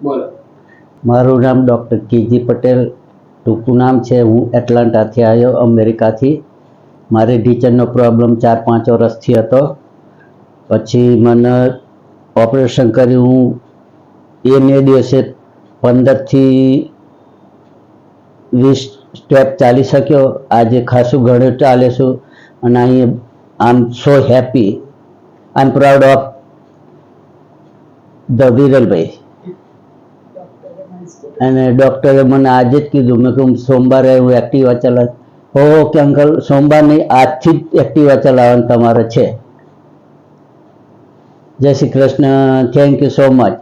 બોલો. મારું નામ ડૉક્ટર કેજી પટેલ, ટૂંકું નામ છે. હું એટલાન્ટાથી આવ્યો, અમેરિકાથી. મારે ઢીંચણનો પ્રોબ્લેમ 4-5 વર્ષથી હતો. પછી મને ઓપરેશન કર્યું. હું એ દિવસે 15થી 20 સ્ટેપ ચાલી શક્યો. આજે ખાસું ઘણું ચાલે છું અને અહીં I am so happy. I am proud of the વિરલભાઈ. અને ડૉક્ટરે મને આજે જ કીધું, મેં કહ્યું સોમવારે હું એક્ટિવા ચલાવ. ઓકે અંકલ, સોમવાર નહીં, આજથી જ એક્ટિવા ચલાવવાનું તમારે છે. જય Shri Krishna. Thank you so much.